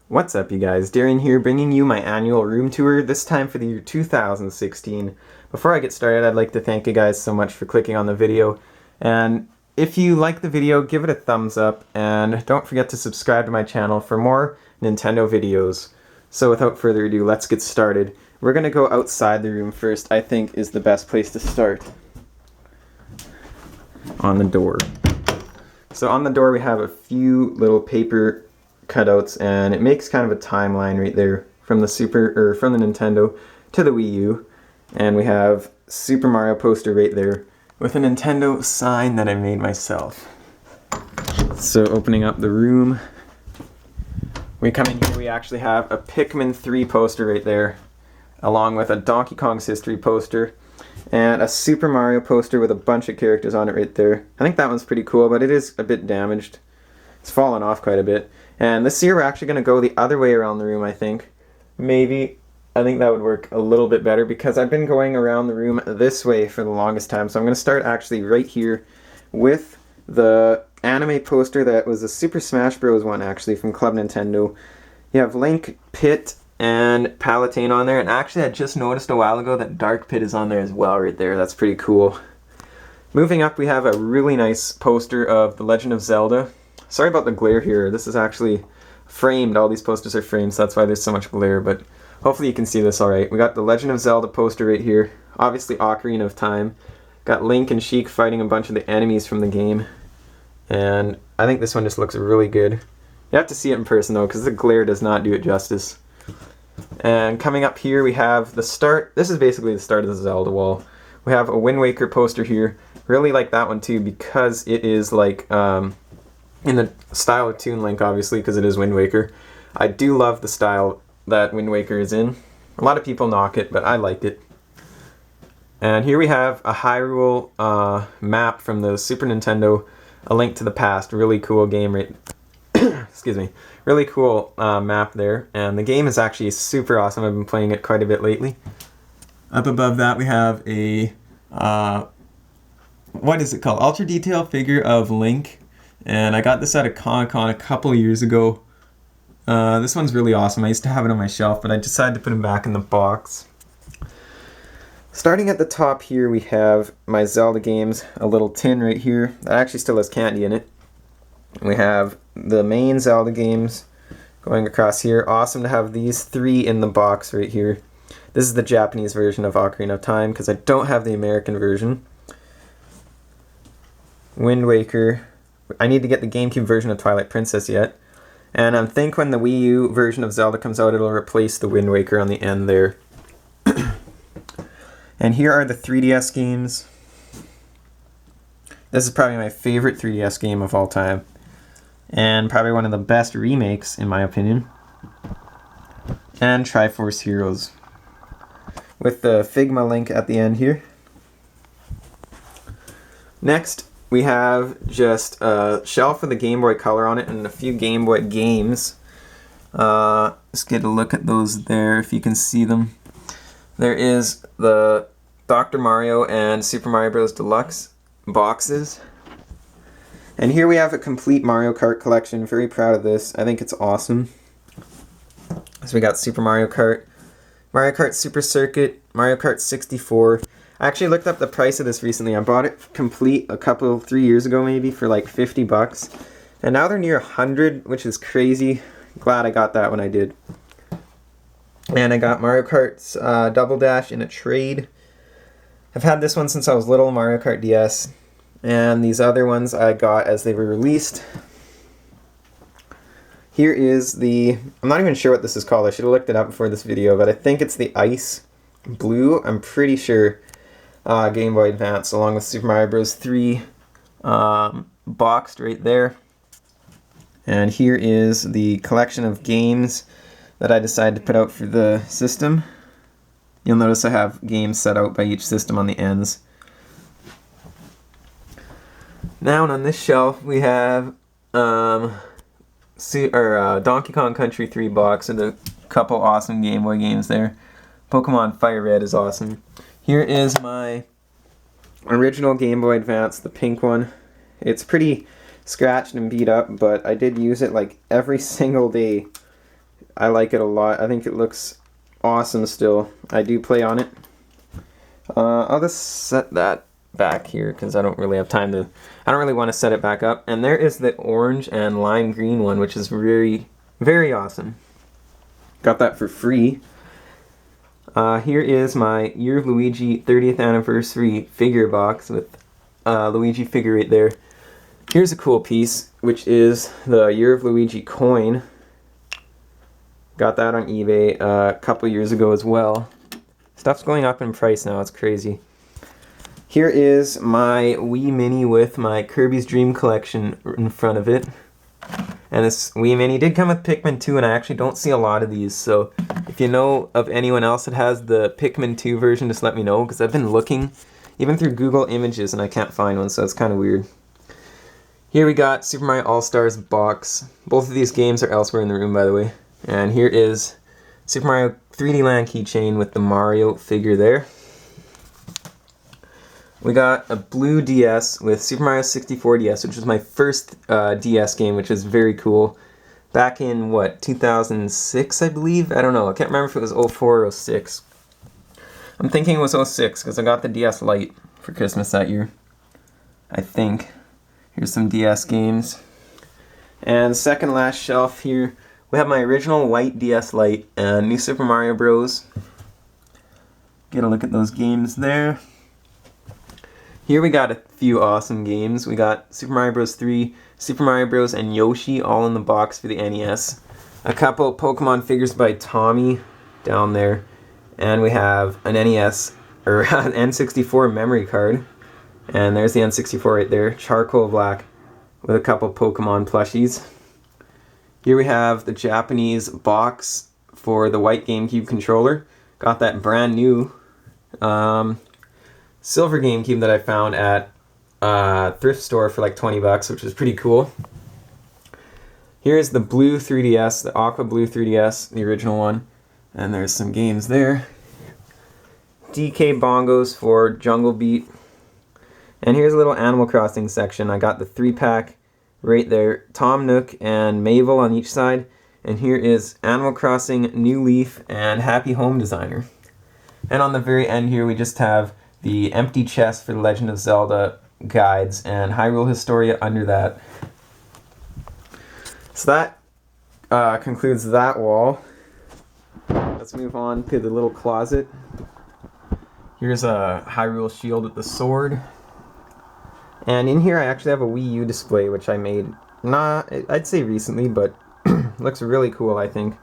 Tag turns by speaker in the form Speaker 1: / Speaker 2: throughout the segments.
Speaker 1: What's up, you guys? Darren here, bringing you my annual room tour, this time for the year 2016. Before I get started, I'd like to thank you guys so much for clicking on the video, and if you like the video, give it a thumbs up, and don't forget to subscribe to my channel for more Nintendo videos. So without further ado, let's get started. We're going to go outside the room first, I think is the best place to start. On the door. So on the door we have a few little paper cutouts, and it makes kind of a timeline right there from the Nintendo to the Wii U. And we have Super Mario poster right there with a Nintendo sign that I made myself. So opening up the room, we come in here, we actually have a Pikmin 3 poster right there, along with a Donkey Kong's History poster and a Super Mario poster with a bunch of characters on it right there. I think that one's pretty cool, but it is a bit damaged. It's fallen off quite a bit. And this year we're actually going to go the other way around the room, I think. Maybe. I think that would work a little bit better because I've been going around the room this way for the longest time. So I'm going to start actually right here with the anime poster that was a Super Smash Bros. One actually from Club Nintendo. You have Link, Pit, and Palutena on there. And actually I just noticed a while ago that Dark Pit is on there as well right there. That's pretty cool. Moving up, we have a really nice poster of The Legend of Zelda. Sorry about the glare here. This is actually framed. All these posters are framed, so that's why there's so much glare, but hopefully you can see this alright. We got the Legend of Zelda poster right here. Obviously Ocarina of Time. Got Link and Sheik fighting a bunch of the enemies from the game. And I think this one just looks really good. You have to see it in person though, because the glare does not do it justice. And coming up here we have the start. This is basically the start of the Zelda wall. We have a Wind Waker poster here. Really like that one too, because it is like in the style of Toon Link, obviously, because it is Wind Waker. I do love the style that Wind Waker is in. A lot of people knock it, but I like it. And here we have a Hyrule map from the Super Nintendo, A Link to the Past. Really cool game, right? Excuse me. Really cool map there. And the game is actually super awesome. I've been playing it quite a bit lately. Up above that we have a, what is it called? Ultra Detail figure of Link. And I got this at a Comic-Con a couple years ago. This one's really awesome. I used to have it on my shelf, but I decided to put him back in the box. Starting at the top here, we have my Zelda games, a little tin right here that actually still has candy in it. We have the main Zelda games going across here. Awesome to have these three in the box right here. This is the Japanese version of Ocarina of Time because I don't have the American version. Wind Waker. I need to get the GameCube version of Twilight Princess yet. And I think when the Wii U version of Zelda comes out, it'll replace the Wind Waker on the end there. And here are the 3DS games. This is probably my favorite 3DS game of all time. And probably one of the best remakes, in my opinion. And Triforce Heroes. With the Figma link at the end here. Next, we have just a shelf with a Game Boy Color on it and a few Game Boy games. Let's get a look at those there if you can see them. There is the Dr. Mario and Super Mario Bros. Deluxe boxes. And here we have a complete Mario Kart collection. Very proud of this. I think it's awesome. So we got Super Mario Kart, Mario Kart Super Circuit, Mario Kart 64. I actually looked up the price of this recently. I bought it complete 3 years ago maybe for like 50 bucks. And now they're near 100, which is crazy. Glad I got that when I did. And I got Mario Kart's Double Dash in a trade. I've had this one since I was little, Mario Kart DS. And these other ones I got as they were released. Here is the, I'm not even sure what this is called. I should have looked it up before this video, but I think it's the Ice Blue. I'm pretty sure. Game Boy Advance along with Super Mario Bros. 3 boxed right there. And here is the collection of games that I decided to put out for the system. You'll notice I have games set out by each system on the ends. Now on this shelf we have Donkey Kong Country 3 box with a couple awesome Game Boy games there. Pokemon Fire Red is awesome. Here is my original Game Boy Advance, the pink one. It's pretty scratched and beat up, but I did use it like every single day I like it a lot. I think it looks awesome still. I do play on it. I'll just set that back here because I don't really have time to, I don't really want to set it back up. And there is the orange and lime green one, which is very, very awesome. Got that for free. Here is my Year of Luigi 30th anniversary figure box with Luigi figure right there. Here's a cool piece, which is the Year of Luigi coin. Got that on eBay a couple years ago as well. Stuff's going up in price now, it's crazy. Here is my Wii Mini with my Kirby's Dream Collection in front of it. And this Wii Mini did come with Pikmin 2, and I actually don't see a lot of these, so if you know of anyone else that has the Pikmin 2 version, just let me know, because I've been looking, even through Google Images, and I can't find one, so it's kind of weird. Here we got Super Mario All-Stars box. Both of these games are elsewhere in the room, by the way. And here is Super Mario 3D Land keychain with the Mario figure there. We got a blue DS with Super Mario 64 DS, which was my first DS game, which is very cool. Back in, what, 2006, I believe? I don't know. I can't remember if it was 04 or 06. I'm thinking it was 06 because I got the DS Lite for Christmas that year, I think. Here's some DS games. And second last shelf here, we have my original white DS Lite and New Super Mario Bros. Get a look at those games there. Here we got a few awesome games. We got Super Mario Bros. 3, Super Mario Bros. And Yoshi all in the box for the NES. A couple Pokemon figures by Tommy down there. And we have an NES, or an N64 memory card. And there's the N64 right there, charcoal black, with a couple Pokemon plushies. Here we have the Japanese box for the white GameCube controller. Got that brand new silver GameCube that I found at a thrift store for like 20 bucks, which is pretty cool. Here's the blue 3DS, the Aqua Blue 3DS, the original one. And there's some games there. DK bongos for Jungle Beat. And here's a little Animal Crossing section. I got the 3-pack right there. Tom Nook and Mabel on each side. And here is Animal Crossing, New Leaf, and Happy Home Designer. And on the very end here we just have the empty chest for the Legend of Zelda guides and Hyrule Historia under that. So that concludes that wall. Let's move on to the little closet. Here's a Hyrule shield with the sword. And in here I actually have a Wii U display, which I made, I'd say recently, but looks really cool, I think.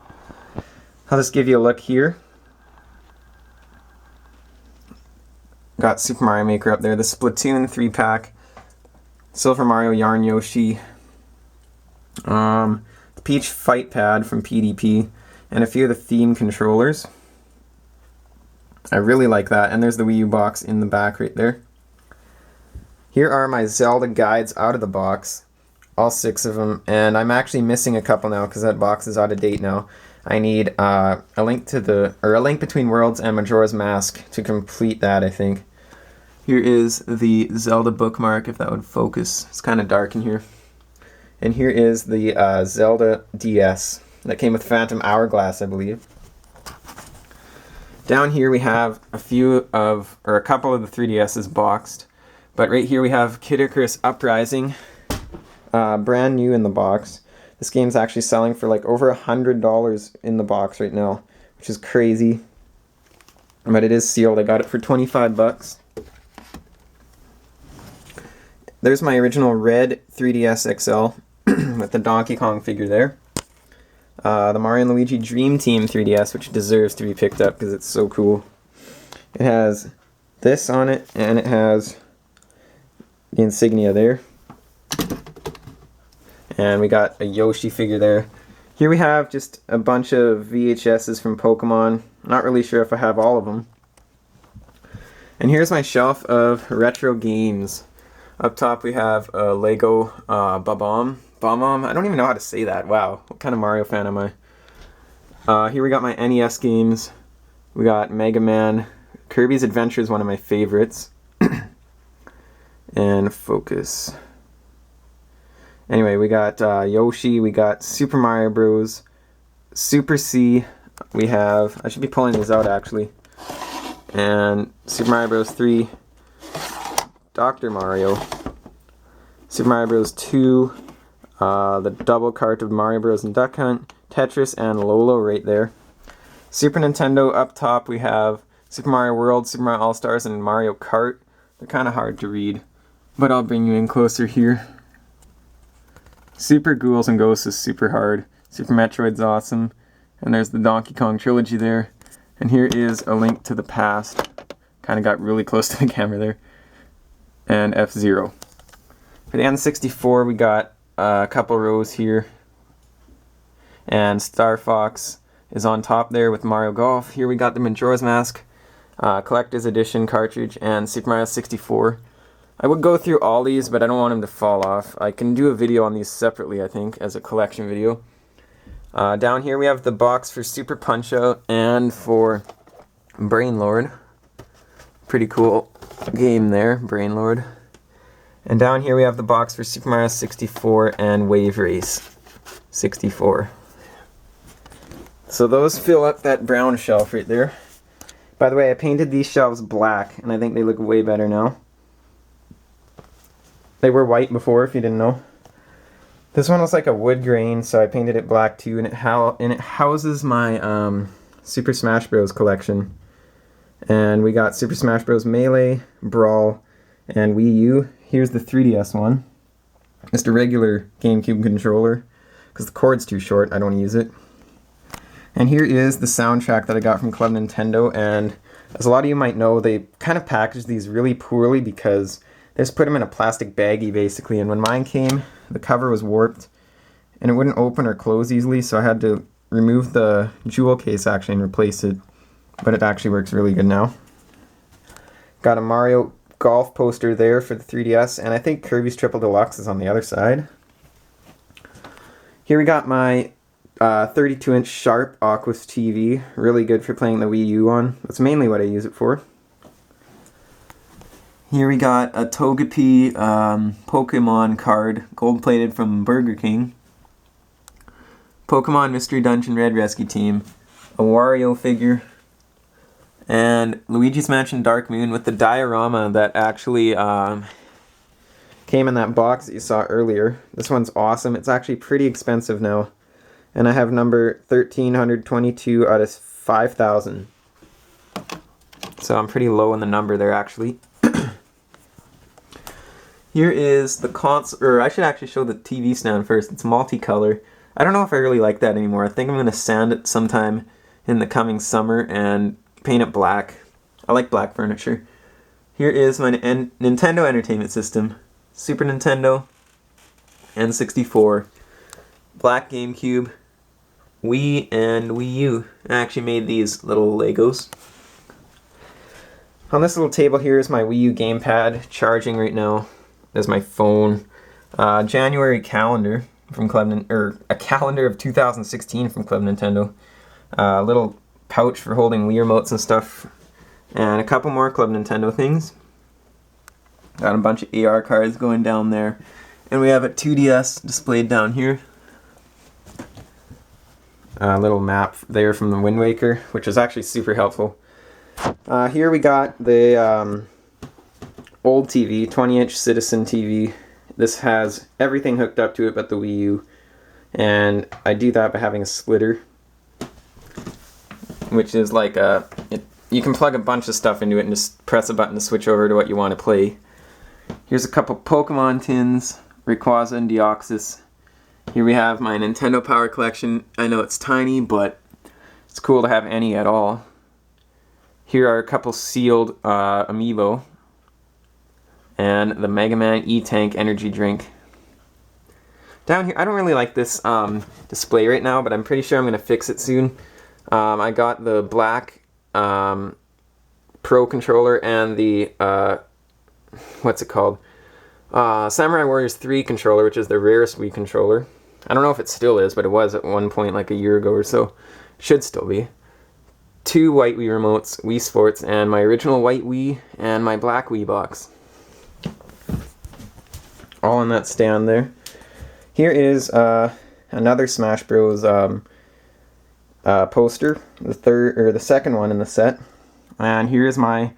Speaker 1: I'll just give you a look here. Got Super Mario Maker up there, the Splatoon 3-pack, Silver Mario Yarn Yoshi, the Peach Fight Pad from PDP, and a few of the theme controllers. I really like that, and there's the Wii U box in the back right there. Here are my Zelda guides out of the box, all 6 of them, and I'm actually missing a couple now because that box is out of date now. I need a link between Worlds and Majora's Mask to complete that, I think. Here is the Zelda bookmark, if that would focus. It's kind of dark in here. And here is the Zelda DS that came with Phantom Hourglass, I believe. Down here we have a couple of the 3DSs boxed. But right here we have Kid Icarus Uprising, brand new in the box. This game's actually selling for like over $100 in the box right now, which is crazy. But it is sealed. I got it for 25 bucks. There's my original red 3DS XL with the Donkey Kong figure there. The Mario and Luigi Dream Team 3DS, which deserves to be picked up because it's so cool. It has this on it, and it has the insignia there. And we got a Yoshi figure there. Here we have just a bunch of VHSs from Pokemon. Not really sure if I have all of them. And here's my shelf of retro games. Up top we have a Lego Bob-omb. I don't even know how to say that. Wow, what kind of Mario fan am I? Here we got my NES games. We got Mega Man. Kirby's Adventure is one of my favorites. And focus. Anyway, we got Yoshi, we got Super Mario Bros. Super C, we have, I should be pulling these out actually, and Super Mario Bros. 3, Dr. Mario, Super Mario Bros. 2, the double cart of Mario Bros. And Duck Hunt, Tetris, and Lolo right there. Super Nintendo up top we have Super Mario World, Super Mario All-Stars, and Mario Kart. They're kind of hard to read, but I'll bring you in closer here. Super Ghouls and Ghosts is super hard. Super Metroid's awesome. And there's the Donkey Kong trilogy there. And here is A Link to the Past. Kind of got really close to the camera there. And F-Zero. For the N64 we got a couple rows here. And Star Fox is on top there with Mario Golf. Here we got the Majora's Mask Collector's Edition cartridge and Super Mario 64. I would go through all these, but I don't want them to fall off. I can do a video on these separately, I think, as a collection video. Down here we have the box for Super Punch-Out and for Brain Lord. Pretty cool game there, Brain Lord. And down here we have the box for Super Mario 64 and Wave Race 64. So those fill up that brown shelf right there. By the way, I painted these shelves black, and I think they look way better now. They were white before, if you didn't know. This one looks like a wood grain, so I painted it black too, and it houses my Super Smash Bros. Collection. And we got Super Smash Bros. Melee, Brawl, and Wii U. Here's the 3DS one. Just a regular GameCube controller, because the cord's too short, I don't use it. And here is the soundtrack that I got from Club Nintendo, and as a lot of you might know, they kind of packaged these really poorly because they just put them in a plastic baggie basically, and when mine came, the cover was warped and it wouldn't open or close easily, so I had to remove the jewel case actually and replace it, but it actually works really good now. Got a Mario Golf poster there for the 3DS, and I think Kirby's Triple Deluxe is on the other side. Here we got my 32-inch Sharp Aquos TV, really good for playing the Wii U on. That's mainly what I use it for. Here we got a Togepi Pokemon card, gold-plated from Burger King. Pokemon Mystery Dungeon Red Rescue Team, a Wario figure, and Luigi's Mansion Dark Moon with the diorama that actually came in that box that you saw earlier. This one's awesome. It's actually pretty expensive now. And I have number 1322 out of 5,000. So I'm pretty low in the number there actually. Here is the console, or I should actually show the TV stand first. It's multicolor. I don't know if I really like that anymore. I think I'm going to sand it sometime in the coming summer and paint it black. I like black furniture. Here is my Nintendo Entertainment System. Super Nintendo, N64, black GameCube, Wii, and Wii U. I actually made these little Legos. On this little table here is my Wii U gamepad, charging right now. There's my phone. January calendar from a calendar of 2016 from Club Nintendo. A little pouch for holding Wii remotes and stuff. And a couple more Club Nintendo things. Got a bunch of AR cards going down there. And we have a 2DS displayed down here. A little map there from the Wind Waker, which is actually super helpful. Here we got the old TV, 20-inch Citizen TV. This has everything hooked up to it but the Wii U. And I do that by having a splitter, which is like you can plug a bunch of stuff into it and just press a button to switch over to what you want to play. Here's a couple Pokemon tins, Rayquaza and Deoxys. Here we have my Nintendo Power Collection. I know it's tiny, but it's cool to have any at all. Here are a couple sealed Amiibo. And the Mega Man E-Tank energy drink. Down here, I don't really like this display right now, but I'm pretty sure I'm going to fix it soon. I got the black Pro controller and the, what's it called? Samurai Warriors 3 controller, which is the rarest Wii controller. I don't know if it still is, but it was at one point like a year ago or so. Should still be. 2 white Wii remotes, Wii Sports, and my original white Wii, and my black Wii box. All in that stand there. Here is another Smash Bros. poster, the second one in the set. And here's my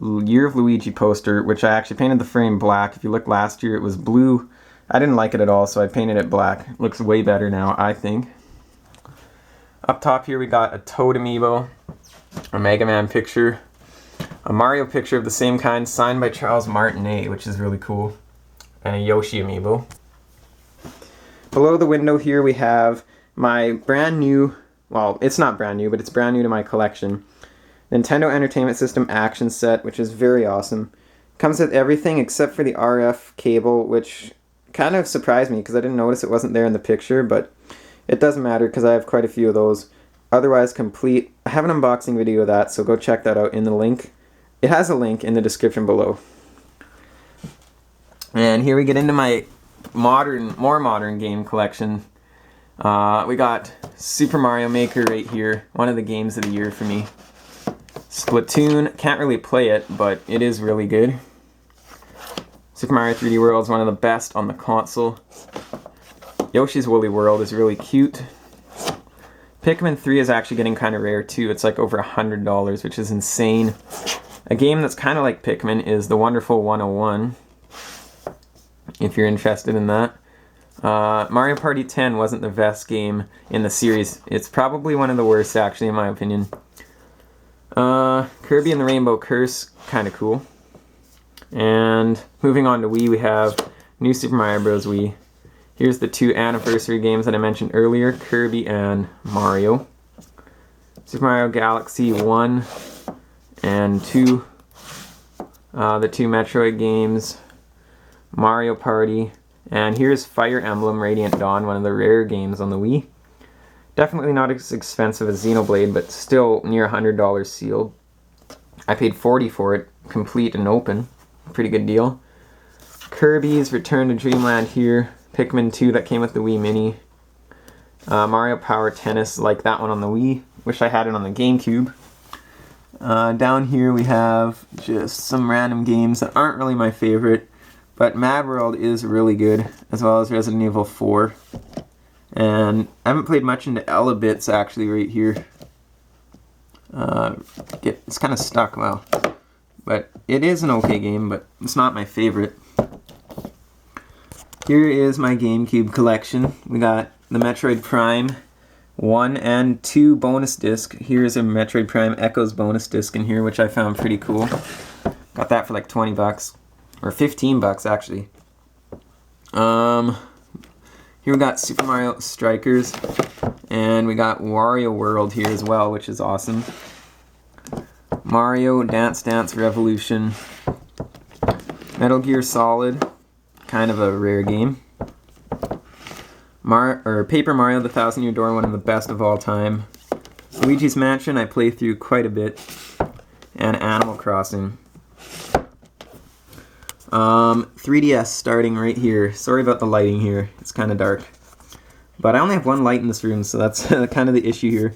Speaker 1: Year of Luigi poster, which I actually painted the frame black. If you look last year, it was blue. I didn't like it at all, so I painted it black. It looks way better now, I think. Up top here we got a Toad Amiibo, a Mega Man picture, a Mario picture of the same kind signed by Charles Martinet, which is really cool, and a Yoshi Amiibo. Below the window here we have my brand new, well, it's not brand new, but it's brand new to my collection, Nintendo Entertainment System action set, which is very awesome. Comes with everything except for the RF cable, which kind of surprised me because I didn't notice it wasn't there in the picture, but it doesn't matter because I have quite a few of those. Otherwise complete. I have an unboxing video of that, so go check that out in the link. It has a link in the description below. And here we get into my more modern game collection. We got Super Mario Maker right here, one of the games of the year for me. Splatoon, can't really play it, but it is really good. Super Mario 3D World is one of the best on the console. Yoshi's Woolly World is really cute. Pikmin 3 is actually getting kind of rare too. It's like over $100, which is insane. A game that's kind of like Pikmin is The Wonderful 101, if you're interested in that. Mario Party 10 wasn't the best game in the series. It's probably one of the worst, actually, in my opinion. Kirby and the Rainbow Curse, kind of cool. And moving on to Wii, we have New Super Mario Bros. Wii. Here's the two anniversary games that I mentioned earlier, Kirby and Mario. Super Mario Galaxy 1 and 2. The two Metroid games, Mario Party. And here's Fire Emblem Radiant Dawn, one of the rare games on the Wii. Definitely not as expensive as Xenoblade, but still near $100 sealed. I paid $40 for it, complete and open. Pretty good deal. Kirby's Return to Dreamland here. Pikmin 2 that came with the Wii Mini. Mario Power Tennis, like that one on the Wii. Wish I had it on the GameCube. Down here we have just some random games that aren't really my favorite, but Mad World is really good, as well as Resident Evil 4. And I haven't played much into Elebits actually right here. It's kind of stuck, well. But it is an okay game, but it's not my favorite. Here is my GameCube collection. We got the Metroid Prime 1 and 2 bonus disc. Here's a Metroid Prime Echoes bonus disc in here, which I found pretty cool. Got that for like 20 bucks. Or 15 bucks actually. Here we got Super Mario Strikers, and we got Wario World here as well, which is awesome. Mario Dance Dance Revolution. Metal Gear Solid, kind of a rare game. Paper Mario The Thousand Year Door, one of the best of all time. Luigi's Mansion, I play through quite a bit. And Animal Crossing. 3DS starting right here. Sorry about the lighting here. It's kind of dark. But I only have one light in this room, so that's kind of the issue here.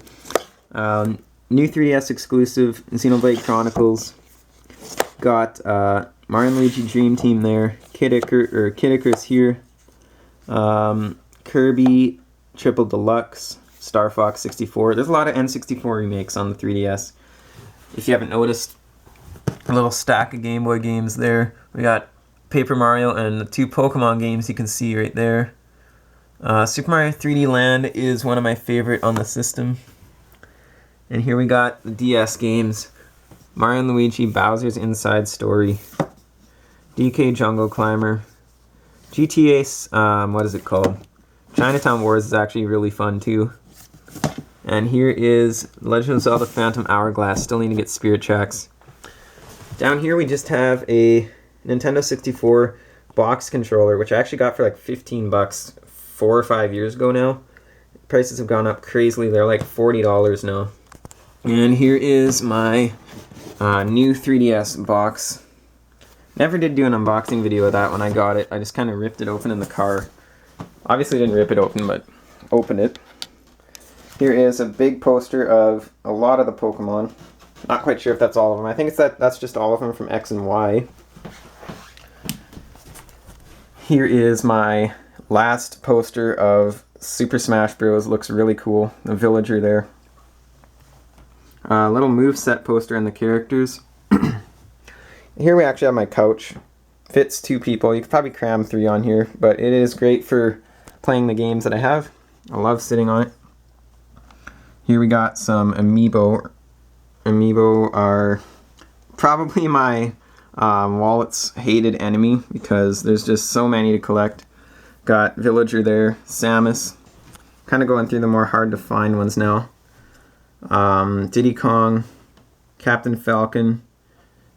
Speaker 1: New 3DS exclusive, Xenoblade Chronicles. Got Mario and Luigi Dream Team there. Kid Icarus here. Kirby Triple Deluxe. Star Fox 64. There's a lot of N64 remakes on the 3DS. If you haven't noticed, a little stack of Game Boy games there. We got Paper Mario and the two Pokemon games you can see right there. Super Mario 3D Land is one of my favorite on the system. And here we got the DS games. Mario and Luigi Bowser's Inside Story. DK Jungle Climber. GTA, what is it called? Chinatown Wars is actually really fun too. And here is Legend of Zelda Phantom Hourglass. Still need to get Spirit Tracks. Down here we just have a Nintendo 64 box controller, which I actually got for like 15 bucks 4 or 5 years ago now. Prices have gone up crazily. They're like $40 now. And here is my new 3DS box. Never did do an unboxing video of that when I got it. I just kind of ripped it open in the car. Obviously didn't rip it open, but opened it. Here is a big poster of a lot of the Pokemon. Not quite sure if that's all of them. I think that's just all of them from X and Y. Here is my last poster of Super Smash Bros. Looks really cool. The villager there. Little moveset poster and the characters. Here we actually have my couch. Fits 2 people. You could probably cram 3 on here, but it is great for playing the games that I have. I love sitting on it. Here we got some Amiibo. Amiibo are probably my wallet's hated enemy because there's just so many to collect. Got Villager there, Samus. Kind of going through the more hard to find ones now. Diddy Kong, Captain Falcon,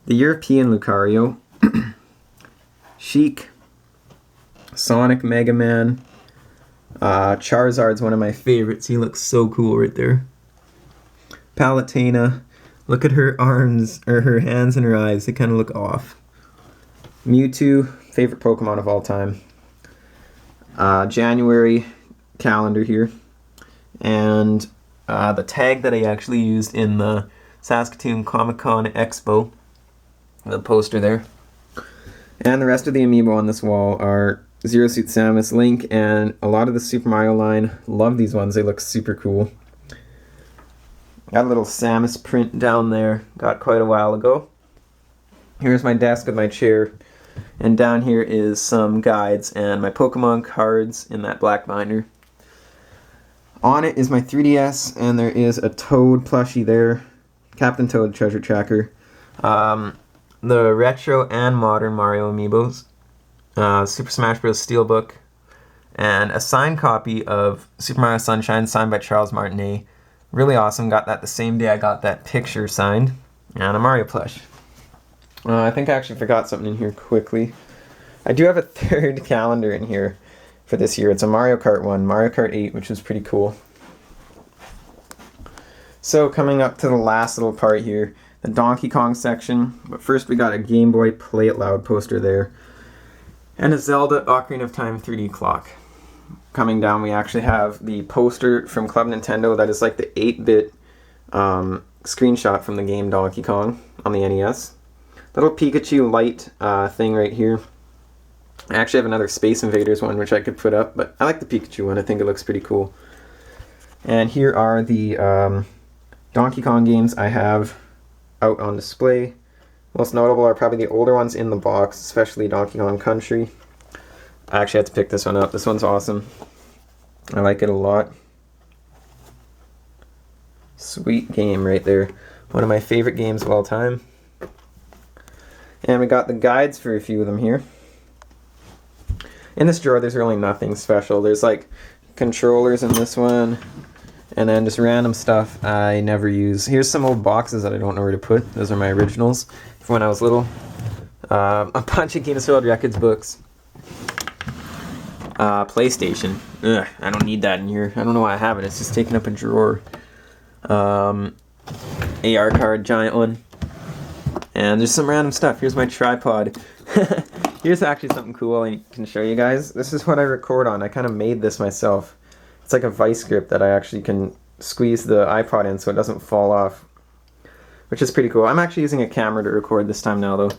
Speaker 1: the European Lucario, Sheik, Sonic Mega Man, Charizard's one of my favorites. He looks so cool right there. Palutena, look at her arms, or her hands and her eyes, they kind of look off. Mewtwo, favorite Pokemon of all time. January calendar here. And the tag that I actually used in the Saskatoon Comic-Con Expo, the poster there. And the rest of the Amiibo on this wall are Zero Suit Samus, Link, and a lot of the Super Mario line. Love these ones, they look super cool. Got a little Samus print down there, got quite a while ago. Here's my desk with my chair, and down here is some guides and my Pokemon cards in that black binder. On it is my 3DS, and there is a Toad plushie there, Captain Toad Treasure Tracker, the retro and modern Mario Amiibos, Super Smash Bros. Steelbook, and a signed copy of Super Mario Sunshine signed by Charles Martinet. Really awesome, got that the same day I got that picture signed, and a Mario plush. I think I actually forgot something in here quickly. I do have a 3rd calendar in here for this year. It's a Mario Kart one, Mario Kart 8, which is pretty cool. So coming up to the last little part here, the Donkey Kong section. But first we got a Game Boy Play It Loud poster there. And a Zelda Ocarina of Time 3D clock. Coming down we actually have the poster from Club Nintendo that is like the 8-bit screenshot from the game Donkey Kong on the NES. Little Pikachu light thing right here. I actually have another Space Invaders one which I could put up, but I like the Pikachu one. I think it looks pretty cool. And here are the Donkey Kong games I have out on display. Most notable are probably the older ones in the box, especially Donkey Kong Country. I actually had to pick this one up. This one's awesome. I like it a lot. Sweet game right there. One of my favorite games of all time. And we got the guides for a few of them here. In this drawer there's really nothing special. There's like controllers in this one, and then just random stuff I never use. Here's some old boxes that I don't know where to put. Those are my originals from when I was little. A bunch of Guinness World Records books. PlayStation. Ugh, I don't need that in here. I don't know why I have it. It's just taking up a drawer. AR card, giant one. And there's some random stuff. Here's my tripod. Here's actually something cool I can show you guys. This is what I record on. I kind of made this myself. It's like a vice grip that I actually can squeeze the iPod in so it doesn't fall off, which is pretty cool. I'm actually using a camera to record this time now though.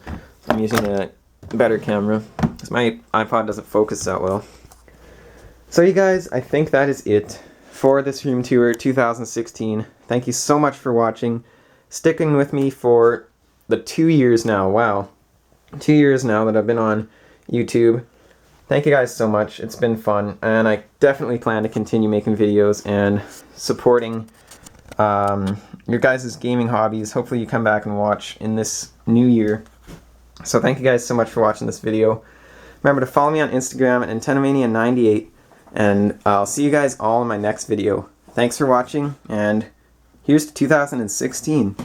Speaker 1: I'm using a better camera because my iPod doesn't focus that well. So you guys, I think that is it for this room tour 2016. Thank you so much for watching, sticking with me for the 2 years now. Wow, 2 years now that I've been on YouTube. Thank you guys so much. It's been fun, and I definitely plan to continue making videos and supporting your guys' gaming hobbies. Hopefully you come back and watch in this new year. So thank you guys so much for watching this video. Remember to follow me on Instagram at NintendoMania98, and I'll see you guys all in my next video. Thanks for watching, and here's to 2016.